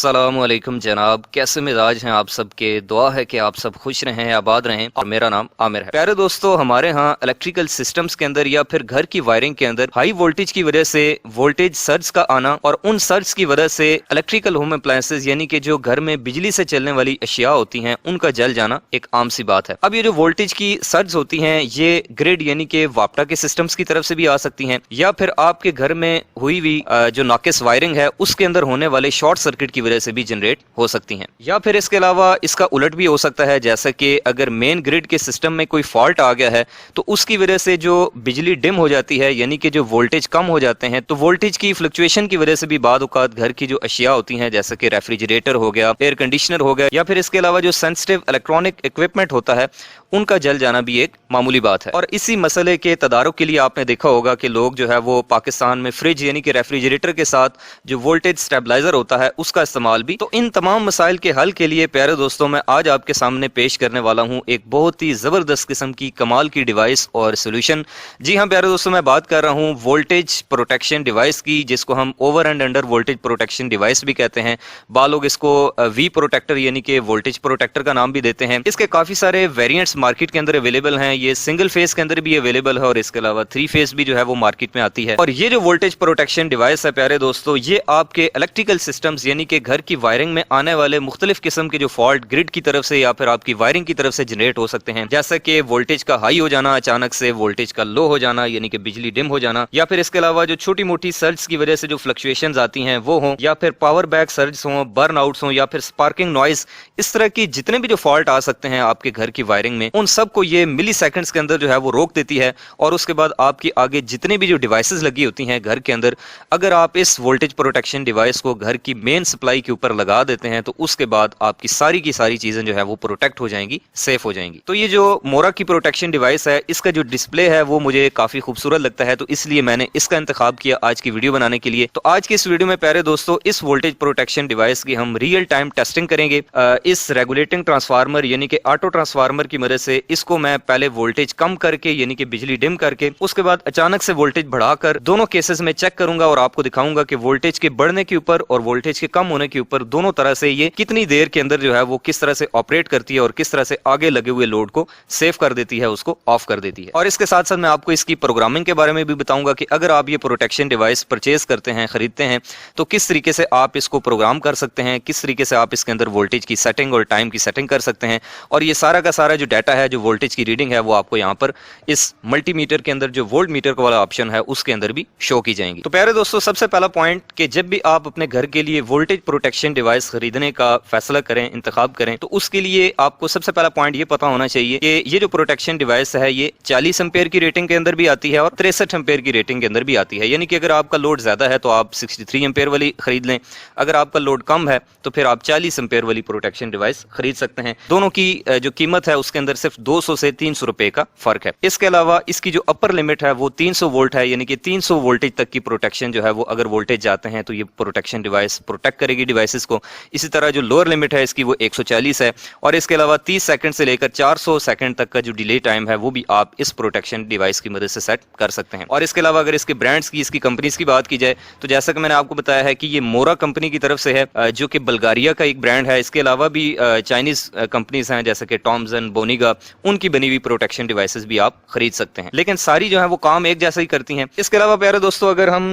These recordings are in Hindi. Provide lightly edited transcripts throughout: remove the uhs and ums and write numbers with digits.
अस्सलामुअलैकुम जनाब, कैसे मिजाज हैं आप सबके। दुआ है कि आप सब खुश रहें, आबाद रहें। और मेरा नाम आमिर है। प्यारे दोस्तों, हमारे यहाँ इलेक्ट्रिकल सिस्टम्स के अंदर या फिर घर की वायरिंग के अंदर हाई वोल्टेज की वजह से वोल्टेज सर्ज का आना और उन सर्ज की वजह से इलेक्ट्रिकल होम अप्लायंसेज यानी कि जो घर में बिजली से चलने वाली अशिया होती हैं उनका जल जाना एक आम सी बात है। अब ये जो वोल्टेज की सर्ज होती हैं ये ग्रिड यानी कि वापटा के सिस्टम्स की तरफ से भी आ सकती हैं या फिर आपके घर में हुई हुई जो नाकिस वायरिंग है उसके अंदर होने वाले शॉर्ट सर्किट की वजह से भी जनरेट हो सकती हैं। या फिर इसके अलावा इसका उलट भी हो सकता है, जैसा कि अगर मेन ग्रिड के सिस्टम में कोई फॉल्ट आ गया है तो उसकी वजह से जो बिजली डिम हो जाती है यानी कि जो वोल्टेज कम हो जाते हैं, तो वोल्टेज की फ्लक्चुएशन की वजह से भी बाद औकात घर की जो अशिया होती हैं जैसे कि रेफ्रिजरेटर हो गया, एयर कंडीशनर हो गया या फिर इसके अलावा जो सेंसिटिव इलेक्ट्रॉनिक इक्विपमेंट होता है उनका जल जाना भी एक मामूली बात है। और इसी मसले के तदारुक के लिए आपने देखा होगा कि लोग जो है वो पाकिस्तान में फ्रिज यानी कि रेफ्रिजरेटर के साथ जो वोल्टेज स्टेबलाइजर होता है उसका इस्तेमाल भी। तो इन तमाम मसाइल के हल के लिए प्यारे दोस्तों मैं आज आपके सामने पेश करने वाला हूं एक बहुत ही जबरदस्त किस्म की कमाल की डिवाइस और सोल्यूशन। जी हाँ प्यारे दोस्तों, मैं बात कर रहा हूं वोल्टेज प्रोटेक्शन डिवाइस की, जिसको हम over and under voltage protection device भी कहते हैं। बाल लोग इसको वी प्रोटेक्टर यानी कि वोल्टेज प्रोटेक्टर का नाम भी देते हैं। इसके काफी सारे वेरिएंट्स मार्केट के अंदर अवेलेबल हैं। ये सिंगल फेस के अंदर भी अवेलेबल है और इसके अलावा 3 फेस भी जो है वो मार्केट में आती है। और ये जो वोल्टेज प्रोटेक्शन डिवाइस है प्यारे दोस्तों, ये आपके इलेक्ट्रिकल सिस्टम्स यानी कि घर की वायरिंग में आने वाले मुख्तलिफ किस्म के जो फॉल्ट ग्रिड की तरफ से या फिर आपकी वायरिंग की तरफ से जनरेट हो सकते हैं, जैसा कि वोल्टेज का हाई हो जाना, अचानक से वोल्टेज का लो हो जाना यानी कि बिजली डिम हो जाना, या फिर इसके अलावा जो छोटी मोटी सर्ज की वजह से जो फ्लक्चुएशंस आती हैं वो हो, या फिर पावर बैक सर्ज हो, बर्न आउट्स हो, या फिर स्पार्किंग नॉइज, इस तरह की जितने भी जो फॉल्ट आ सकते हैं आपके घर की वायरिंग में, उन सबको ये मिली सेकंड्स के अंदर जो है वो रोक देती है। और उसके बाद आपकी आगे जितनी भी जो डिवाइसेस लगी होती हैं घर के अंदर, अगर आप इस वोल्टेज प्रोटेक्शन डिवाइस को घर की मेन सप्लाई के ऊपर लगा देते हैं तो उसके बाद आपकी सारी की सारी चीजें जो है वो प्रोटेक्ट हो जाएंगी, सेफ हो जाएंगी। तो ये जो मोरा की प्रोटेक्शन डिवाइस है इसका जो डिस्प्ले है वो मुझे काफी खूबसूरत लगता है, तो इसलिए मैंने इसका इंतखाब किया आज की वीडियो बनाने के लिए। तो आज की इस वीडियो में प्यारे दोस्तों इस वोल्टेज प्रोटेक्शन डिवाइस की हम रियल टाइम टेस्टिंग करेंगे। इस रेगुलेटिंग ट्रांसफार्मर यानी कि ऑटो ट्रांसफार्मर की मदद से इसको मैं पहले वोल्टेज कम करके यानी कि बिजली डिम करके उसके बाद अचानक से वोल्टेज बढ़ाकर दोनों केसेस में चेक करूंगा और आपको दिखाऊंगा कि वोल्टेज के बढ़ने के ऊपर और वोल्टेज के कम होने के ऊपर दोनों तरह से ये कितनी देर के अंदर जो है वो किस तरह से ऑपरेट करती है और किस तरह से आगे लगे हुए लोड को सेव कर देती है, उसको ऑफ कर देती है। और इसके साथ साथ मैं आपको इसकी प्रोग्रामिंग के बारे में भी बताऊंगा कि अगर आप ये प्रोटेक्शन डिवाइस परचेज करते हैं, खरीदते हैं, तो किस तरीके से आप इसको प्रोग्राम कर सकते हैं, किस तरीके से आप इसके अंदर वोल्टेज की सेटिंग और टाइम की सेटिंग कर सकते हैं। और ये सारा का सारा जो डाटा है, जो वोल्टेज की रीडिंग है, वो आपको यहाँ पर इस मल्टीमीटर के अंदर जो वोल्ट मीटर वाला ऑप्शन है उसके अंदर भी शो की जाएंगी। तो प्यारे दोस्तों, सबसे पहला पॉइंट कि जब भी आप अपने घर के लिए वोल्टेज प्रोटेक्शन डिवाइस खरीदने का फैसला करें, इंतखाब करें, तो उसके लिए आपको सबसे पहला पॉइंट ये पता होना चाहिए कि ये जो प्रोटेक्शन डिवाइस है ये 40 एम्पेयर की रेटिंग के अंदर भी आती है और 63 एम्पेयर की रेटिंग के अंदर भी आती है। यानी कि अगर आपका लोड ज्यादा है तो आप 63 एम्पेयर वाली खरीद लें, अगर आपका लोड कम है तो फिर आप 40 एम्पेयर वाली प्रोटेक्शन डिवाइस खरीद सकते हैं। दोनों की जो कीमत है उसके अंदर सिर्फ 200 से 300 रुपए का फर्क है। इसके अलावा इसकी जो अपर लिमिट है वो 300 वोल्ट है, यानी कि 300 वोल्टेज तक की प्रोटेक्शन जो है वो अगर वोल्टेज जाते हैं तो ये प्रोटेक्शन डिवाइस प्रोटेक्ट करेगी डिवाइसेस को। इसी तरह जो लोअर लिमिट है इसकी वो 140 है और इसके अलावा 30 सेकंड से लेकर 400 सेकंड तक का जो डिले टाइम है वो भी आप इस प्रोटेक्शन डिवाइस की मदद से सेट कर सकते हैं। और इसके अलावा अगर इसके ब्रांड्स की, इसकी कंपनीज की बात की जाए तो जैसा कि मैंने आपको बताया है कि ये मोरा कंपनी की तरफ से है जो कि बल्गारिया का एक ब्रांड है। इसके अलावा भी चाइनीज कंपनीज हैं जैसे कि टॉमसन, बोनिगा, उनकी बनी हुई प्रोटेक्शन डिवाइसेस भी आप खरीद सकते हैं, लेकिन सारी जो है वो काम एक जैसा ही करती हैं। इसके अलावा प्यारे दोस्तों अगर हम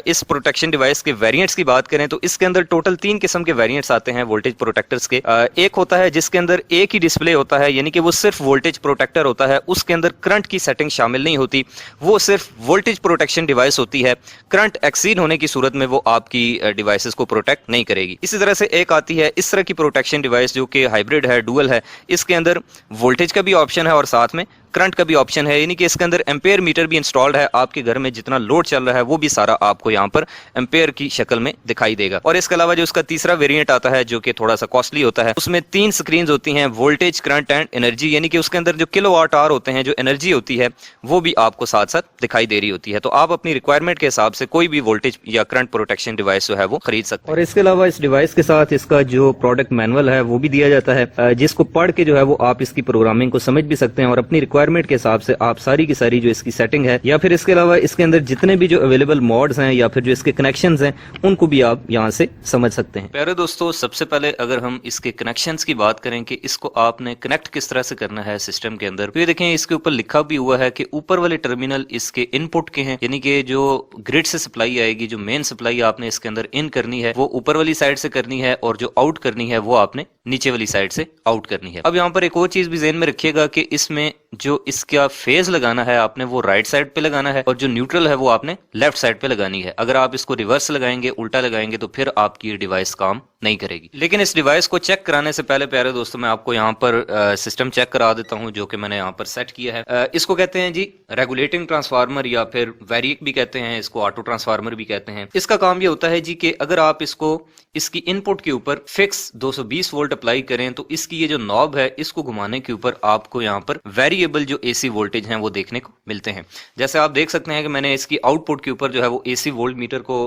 इस प्रोटेक्शन डिवाइस के वेरिएंट्स की बात करें तो इसके अंदर टोटल 3 किस्म के वेरिएंट्स आते हैं वोल्टेज प्रोटेक्टर्स के। एक होता है जिसके अंदर एक ही डिस्प्ले होता है, यानी कि वो सिर्फ वोल्टेज प्रोटेक्टर होता है, उसके अंदर करंट की सेटिंग शामिल नहीं होती, वो सिर्फ वोल्टेज प्रोटेक्शन डिवाइस होती है। करंट एक्सीड होने की सूरत में वो आपकी डिवाइसेस को प्रोटेक्ट नहीं करेगी। इसी तरह से एक आती है इस तरह की प्रोटेक्शन डिवाइस जो कि हाइब्रिड है, डुअल है। इसके अंदर वोल्टेज का भी ऑप्शन है और साथ में करंट का भी ऑप्शन है, यानी कि इसके अंदर एम्पेयर मीटर भी इंस्टॉल्ड है। आपके घर में जितना लोड चल रहा है वो भी सारा आपको यहाँ पर एम्पेयर की शक्ल में दिखाई देगा। और इसके अलावा जो उसका तीसरा वेरिएंट आता है जो कि थोड़ा सा कॉस्टली होता है, उसमें 3 स्क्रीन होती हैं, वोल्टेज, करंट एंड एनर्जी, यानी कि उसके अंदर जो किलोवाट आवर होते हैं, जो एनर्जी होती है वो भी आपको साथ साथ दिखाई दे रही होती है। तो आप अपनी रिक्वायरमेंट के हिसाब से कोई भी वोल्टेज या करंट प्रोटेक्शन डिवाइस जो है वो खरीद सकते हैं। और इसके अलावा इस डिवाइस के साथ इसका जो प्रोडक्ट मैनुअल है वो भी दिया जाता है, जिसको पढ़ के जो है वो आप इसकी प्रोग्रामिंग को समझ भी सकते हैं और अपनी रिक्वायरमेंट रिक्वायरमेंट के हिसाब से आप सारी की सारी जो इसकी सेटिंग है या फिर इसके अलावा इसके अंदर जितने भी जो अवेलेबल मॉड्स हैं या फिर जो इसके कनेक्शंस हैं उनको भी आप यहाँ से समझ सकते हैं। प्यारे दोस्तों, सबसे पहले अगर हम इसके कनेक्शंस की बात करें कि इसको आपने कनेक्ट किस तरह से करना है सिस्टम के अंदर, तो ये देखें इसके ऊपर लिखा भी हुआ है कि ऊपर वाले टर्मिनल इसके इनपुट के हैं, यानी कि जो ग्रिड से सप्लाई आएगी, जो मेन सप्लाई आपने इसके अंदर इन करनी है वो ऊपर वाली साइड से करनी है और जो आउट करनी है वो आपने नीचे वाली साइड से आउट करनी है। अब यहाँ पर एक और चीज भी ज़हन में रखिएगा कि इसमें जो इसका फेज लगाना है आपने वो राइट साइड पे लगाना है और जो न्यूट्रल है वो आपने लेफ्ट साइड पे लगानी है। अगर आप इसको रिवर्स लगाएंगे, उल्टा लगाएंगे तो फिर आपकी डिवाइस काम नहीं करेगी। लेकिन इस डिवाइस को चेक कराने से पहले प्यारे दोस्तों मैं आपको यहाँ पर सिस्टम चेक करा देता हूँ जो कि मैंने यहाँ पर सेट किया है। इसको कहते हैं जी रेगुलेटिंग ट्रांसफार्मर या फिर वेरिएक भी कहते हैं, इसको ऑटो ट्रांसफार्मर भी कहते हैं। इसका काम ये होता है जी कि अगर आप इसको इसकी इनपुट के ऊपर फिक्स 220 वोल्ट अप्लाई करें तो इसकी ये जो नॉब है इसको घुमाने के ऊपर आपको यहाँ पर वेरिएबल जो एसी वोल्टेज हैं वो देखने को मिलते हैं। जैसे आप देख सकते हैं कि मैंने इसकी आउटपुट के ऊपर जो है वो एसी वोल्ट मीटर को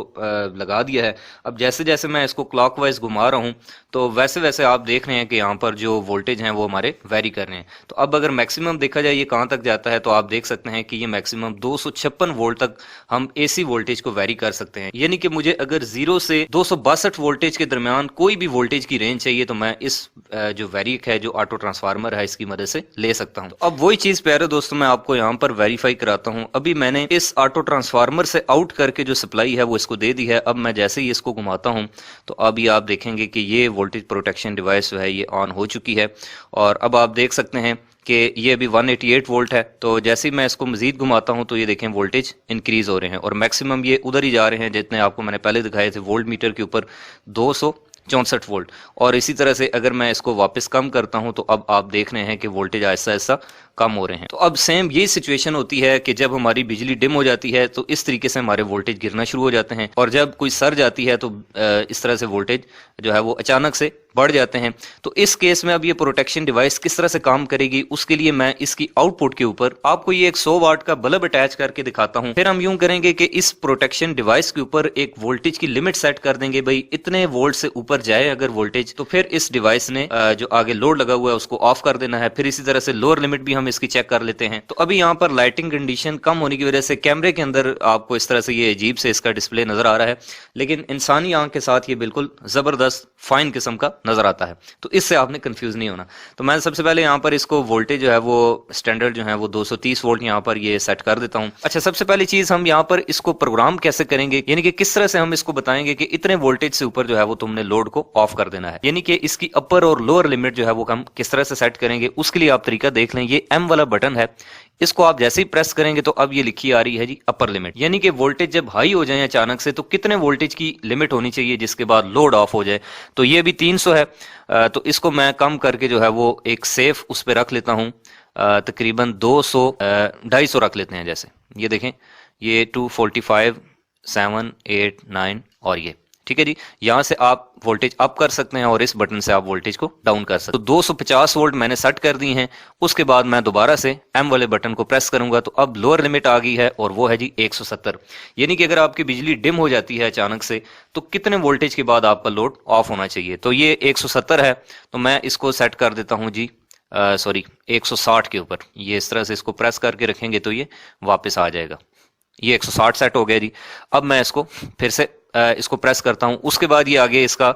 लगा दिया है। अब जैसे जैसे मैं इसको क्लॉकवाइज घुमा रहा हूँ तो वैसे वैसे आप देख रहे हैं कि यहाँ पर जो वोल्टेज हैं वो हमारे वेरी कर रहे हैं। तो अब अगर मैक्सिमम देखा जाए ये कहाँ तक जाता है तो आप देख सकते हैं कि ये मैक्सिमम 256 वोल्ट तक हम एसी वोल्टेज को वेरी कर सकते हैं। यानी कि मुझे अगर 0 से 262 वोल्टेज के दरमियान कोई भी वोल्टेज की रेंज चाहिए तो मैं इस जो वेरिएक है, जो ऑटो ट्रांसफार्मर है, इसकी मदद से ले सकता हूँ। तो अब वही चीज प्यारे दोस्तों मैं आपको यहाँ पर वेरीफाई कराता हूँ। अभी मैंने इस ऑटो ट्रांसफार्मर से आउट करके जो सप्लाई है वो इसको दे दी है। अब मैं जैसे ही इसको घुमाता हूँ तो अभी आप देखेंगे कि ये वोल्टेज प्रोटेक्शन डिवाइस जो है ये ऑन हो चुकी है और अब आप देख सकते हैं कि ये अभी 188 वोल्ट है। तो जैसे ही मैं इसको मजीद घुमाता हूं तो ये देखें वोल्टेज इंक्रीज हो रहे हैं और मैक्सिमम ये उधर ही जा रहे हैं जितने आपको मैंने पहले दिखाए थे वोल्ट मीटर के ऊपर 264 वोल्ट। और इसी तरह से अगर मैं इसको वापस कम करता हूं तो अब आप देख रहे हैं कि वोल्टेज ऐसा ऐसा कम हो रहे हैं। तो अब सेम यही सिचुएशन होती है कि जब हमारी बिजली डिम हो जाती है तो इस तरीके से हमारे वोल्टेज गिरना शुरू हो जाते हैं और जब कोई सर्ज आती है तो इस तरह से वोल्टेज जो है वो अचानक से बढ़ जाते हैं। तो इस केस में अब ये प्रोटेक्शन डिवाइस किस तरह से काम करेगी उसके लिए मैं इसकी आउटपुट के ऊपर आपको ये एक 100 वाट का बल्ब अटैच करके दिखाता हूं। फिर हम यूं करेंगे कि इस प्रोटेक्शन डिवाइस के ऊपर एक वोल्टेज की लिमिट सेट कर देंगे, भाई इतने वोल्ट से ऊपर जाए अगर वोल्टेज तो फिर इस डिवाइस ने जो आगे लोड लगा हुआ है उसको ऑफ कर देना है। फिर इसी तरह से लोअर लिमिट भी हम इसकी चेक कर लेते हैं। तो अभी यहाँ पर लाइटिंग कंडीशन कम होने की वजह से कैमरे के अंदर आपको इस तरह से ये अजीब से इसका डिस्प्ले नजर आ रहा है, लेकिन इंसानी आंख के साथ ये बिल्कुल जबरदस्त फाइन किस्म का नजर आता है। तो इससे आपने कंफ्यूज नहीं होना। तो मैं सबसे पहले यहाँ पर इसको वोल्टेज जो है वो स्टैंडर्ड जो है वो 230 वोल्ट यहाँ पर ये सेट कर देता हूँ। अच्छा, सबसे पहली चीज हम यहाँ पर इसको प्रोग्राम कैसे करेंगे, यानी कि किस तरह से हम इसको बताएंगे कि इतने वोल्टेज से ऊपर जो है वो तुमने लोड को ऑफ कर देना है, यानी कि इसकी अपर और लोअर लिमिट जो है वो हम किस तरह से सेट करेंगे उसके लिए आप तरीका देख लें। ये एम वाला बटन है, इसको आप जैसे ही प्रेस करेंगे तो अब ये लिखी आ रही है जी अपर लिमिट, यानी कि वोल्टेज जब हाई हो जाए अचानक से तो कितने वोल्टेज की लिमिट होनी चाहिए जिसके बाद लोड ऑफ हो जाए। तो ये भी 300 है, तो इसको मैं कम करके जो है वो एक सेफ उस पर रख लेता हूँ, तकरीबन 200 रख लेते हैं। जैसे ये देखें ये 245 7 8 9 और ये ठीक है जी। यहां से आप वोल्टेज अप कर सकते हैं और इस बटन से आप वोल्टेज को डाउन कर सकते हैं। तो 250 वोल्ट मैंने सेट कर दी हैं। उसके बाद मैं दोबारा से एम वाले बटन को प्रेस करूंगा तो अब लोअर लिमिट आ गई है और वो है जी 170, यानी कि अगर आपकी बिजली डिम हो जाती है अचानक से तो कितने वोल्टेज के बाद आपका लोड ऑफ होना चाहिए। तो ये 170 है, तो मैं इसको सेट कर देता हूं जी 160 के ऊपर। ये इस तरह से इसको प्रेस करके रखेंगे तो ये वापस आ जाएगा। ये 160 सेट हो गया जी। अब मैं इसको फिर से इसको प्रेस करता हूं। उसके बाद ये आगे इसका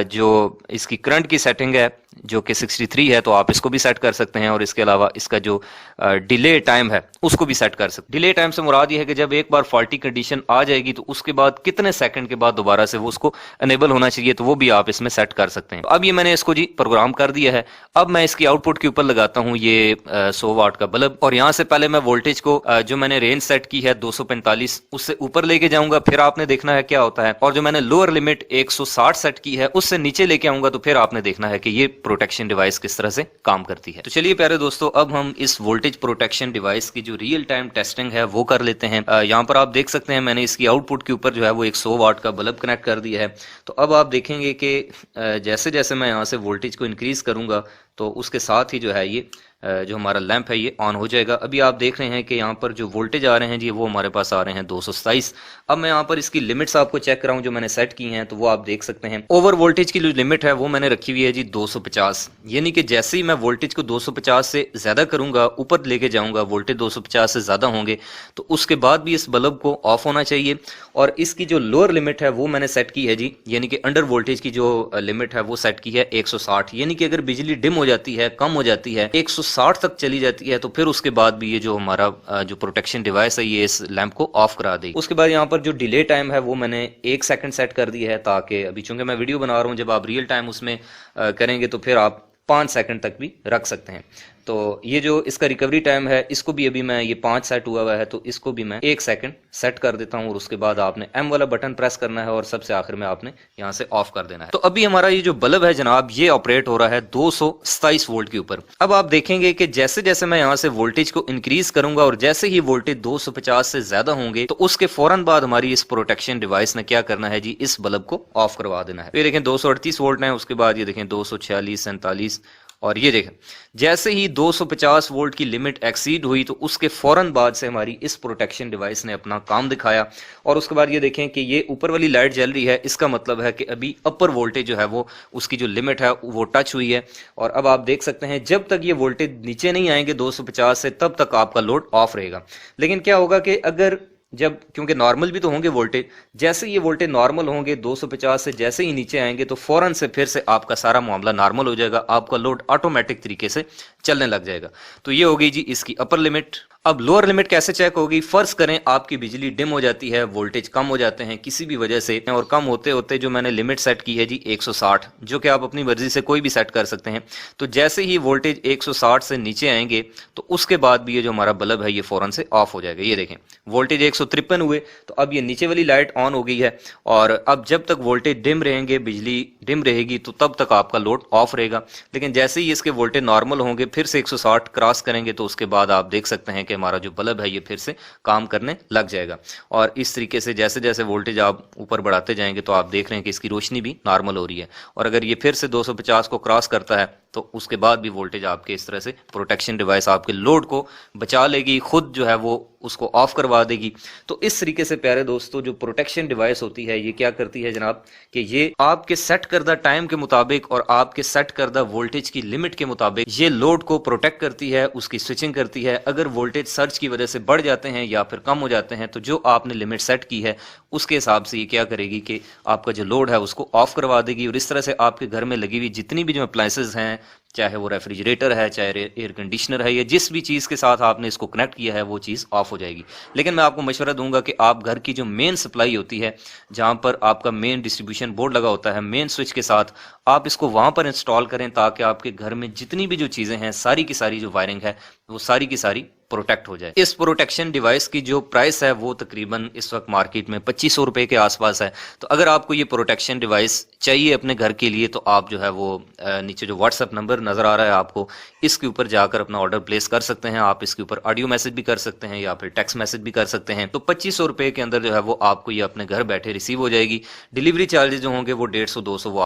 जो इसकी करंट की सेटिंग है जो कि 63 है, तो आप इसको भी सेट कर सकते हैं और इसके अलावा इसका जो डिले टाइम है उसको भी सेट कर सकते हैं। डिले टाइम से मुराद ये है कि जब एक बार फॉल्टी कंडीशन आ जाएगी तो उसके बाद कितने सेकंड के बाद दोबारा से वो उसको अनेबल होना चाहिए, तो वो भी आप इसमें सेट कर सकते हैं। तो अब ये मैंने इसको जी प्रोग्राम कर दिया है। अब मैं इसकी आउटपुट के ऊपर लगाता हूँ ये 100 वाट का बल्ब और यहाँ से पहले मैं वोल्टेज को जो मैंने रेंज सेट की है 245 उससे ऊपर लेके जाऊंगा। फिर आपने देखना है क्या होता है, और जो मैंने लोअर लिमिट 160 सेट की है उससे नीचे लेके आऊंगा तो फिर आपने देखना है कि ये प्रोटेक्शन डिवाइस किस तरह से काम करती है। तो चलिए प्यारे दोस्तों, अब हम इस वोल्टेज प्रोटेक्शन डिवाइस की जो रियल टाइम टेस्टिंग है वो कर लेते हैं। यहाँ पर आप देख सकते हैं मैंने इसकी आउटपुट के ऊपर जो है वो 100 वाट का बल्ब कनेक्ट कर दिया है। तो अब आप देखेंगे कि जैसे जैसे मैं यहाँ से वोल्टेज को इंक्रीज करूंगा तो उसके साथ ही जो है ये जो हमारा लैंप है ये ऑन हो जाएगा। अभी आप देख रहे हैं कि यहाँ पर जो वोल्टेज आ रहे हैं जी वो हमारे पास आ रहे हैं 227। अब मैं यहाँ पर इसकी लिमिट्स आपको चेक कराऊं जो मैंने सेट की हैं, तो वो आप देख सकते हैं। ओवर वोल्टेज की जो लिमिट है वो मैंने रखी हुई है जी 250, यानी कि जैसे ही मैं वोल्टेज को 250 से ज्यादा करूंगा, ऊपर लेके जाऊंगा, वोल्टेज 250 से ज्यादा होंगे तो उसके बाद भी इस बल्ब को ऑफ होना चाहिए। और इसकी जो लोअर लिमिट है वो मैंने सेट की है जी, यानी कि अंडर वोल्टेज की जो लिमिट है वो सेट की है 160, यानी कि अगर बिजली डिम हो जाती है, कम हो जाती है, 160 तक चली जाती है, तो फिर उसके बाद भी ये जो हमारा जो प्रोटेक्शन डिवाइस है ये इस लैंप को ऑफ करा देगी। उसके बाद यहाँ पर जो डिले टाइम है वो मैंने 1 सेकंड सेट कर दिया है, ताकि अभी चूंकि मैं वीडियो बना रहा हूँ, जब आप रियल टाइम उसमें करेंगे तो फिर आप 5 सेकंड तक भी रख सकते हैं। तो ये जो इसका रिकवरी टाइम है इसको भी अभी मैं, ये 5 सेट हुआ हुआ है तो इसको भी मैं 1 सेकंड सेट कर देता हूं, और उसके बाद आपने M वाला बटन प्रेस करना है और सबसे आखिर में आपने यहां से ऑफ कर देना है। तो अभी हमारा ये जो बल्ब है जनाब ये ऑपरेट हो रहा है 227 वोल्ट के ऊपर। अब आप देखेंगे कि जैसे जैसे मैं यहां से वोल्टेज को इंक्रीज करूंगा और जैसे ही वोल्टेज 250 से ज्यादा होंगे तो उसके फौरन बाद हमारी इस प्रोटेक्शन डिवाइस ने क्या करना है जी, इस बल्ब को ऑफ करवा देना है। ये देखें 238 वोल्ट है, उसके बाद ये देखें 246, 47, और ये देखें जैसे ही 250 वोल्ट की लिमिट एक्सीड हुई तो उसके फौरन बाद से हमारी इस प्रोटेक्शन डिवाइस ने अपना काम दिखाया। और उसके बाद ये देखें कि ये ऊपर वाली लाइट जल रही है, इसका मतलब है कि अभी अपर वोल्टेज जो है वो उसकी जो लिमिट है वो टच हुई है। और अब आप देख सकते हैं जब तक ये वोल्टेज नीचे नहीं आएंगे 250 से तब तक आपका लोड ऑफ रहेगा। लेकिन क्या होगा कि अगर जब, क्योंकि नॉर्मल भी तो होंगे वोल्टेज, जैसे ये वोल्टेज नॉर्मल होंगे 250 से जैसे ही नीचे आएंगे तो फौरन से फिर से आपका सारा मामला नॉर्मल हो जाएगा, आपका लोड ऑटोमेटिक तरीके से चलने लग जाएगा। तो ये हो गई जी इसकी अपर लिमिट। अब लोअर लिमिट कैसे चेक होगी? फर्ज करें आपकी बिजली डिम हो जाती है, वोल्टेज कम हो जाते हैं किसी भी वजह से, और कम होते होते जो मैंने लिमिट सेट की है जी 160, जो कि आप अपनी मर्जी से कोई भी सेट कर सकते हैं। तो जैसे ही वोल्टेज 160 से नीचे आएंगे तो उसके बाद भी ये जो हमारा बल्ब है ये फौरन से ऑफ हो जाएगा। ये देखें वोल्टेज 153 हुए तो अब ये नीचे वाली लाइट ऑन हो गई है, और अब जब तक वोल्टेज डिम रहेंगे, बिजली डिम रहेगी, तो तब तक आपका लोड ऑफ रहेगा। लेकिन जैसे ही इसके वोल्टेज नॉर्मल होंगे, फिर से 160 क्रॉस करेंगे, तो उसके बाद आप देख सकते हैं कि हमारा जो बल्ब है ये फिर से काम करने लग जाएगा। और इस तरीके से जैसे जैसे वोल्टेज आप ऊपर बढ़ाते जाएंगे तो आप देख रहे हैं कि इसकी रोशनी भी नॉर्मल हो रही है। और अगर ये फिर से 250 को क्रॉस करता है तो उसके बाद भी वोल्टेज आपके इस तरह से प्रोटेक्शन डिवाइस आपके लोड को बचा लेगी, खुद जो है वो उसको ऑफ करवा देगी। तो इस तरीके से प्यारे दोस्तों जो प्रोटेक्शन डिवाइस होती है ये क्या करती है जनाब, कि ये आपके सेट करदा टाइम के मुताबिक और आपके सेट करदा वोल्टेज की लिमिट के मुताबिक ये लोड को प्रोटेक्ट करती है, उसकी स्विचिंग करती है। अगर वोल्टेज सर्ज की वजह से बढ़ जाते हैं या फिर कम हो जाते हैं तो जो आपने लिमिट सेट की है उसके हिसाब से ये क्या करेगी कि आपका जो लोड है उसको ऑफ करवा देगी। और इस तरह से आपके घर में लगी हुई जितनी भी जो अप्लायंसेस हैं, चाहे वो रेफ्रिजरेटर है, चाहे एयर कंडीशनर है, या जिस भी चीज़ के साथ आपने इसको कनेक्ट किया है वो चीज़ ऑफ हो जाएगी। लेकिन मैं आपको मशवरा दूंगा कि आप घर की जो मेन सप्लाई होती है, जहां पर आपका मेन डिस्ट्रीब्यूशन बोर्ड लगा होता है मेन स्विच के साथ, आप इसको वहां पर इंस्टॉल करें ताकि आपके घर में जितनी भी जो चीज़ें हैं सारी की सारी जो वायरिंग है वो सारी की सारी प्रोटेक्ट हो जाए। इस प्रोटेक्शन डिवाइस की जो प्राइस है वो तकरीबन इस वक्त मार्केट में 2500 रुपए के आसपास है। तो अगर आपको ये प्रोटेक्शन डिवाइस चाहिए अपने घर के लिए तो आप जो है वो नीचे जो व्हाट्सएप नंबर नजर आ रहा है आपको, इसके ऊपर जाकर अपना ऑर्डर प्लेस कर सकते हैं। आप इसके ऊपर ऑडियो मैसेज भी कर सकते हैं या फिर टेक्स्ट मैसेज भी कर सकते हैं। तो 2500 रुपए के अंदर जो है वो आपको ये अपने घर बैठे रिसीव हो जाएगी। डिलीवरी चार्जेस जो होंगे वो 150-200 वो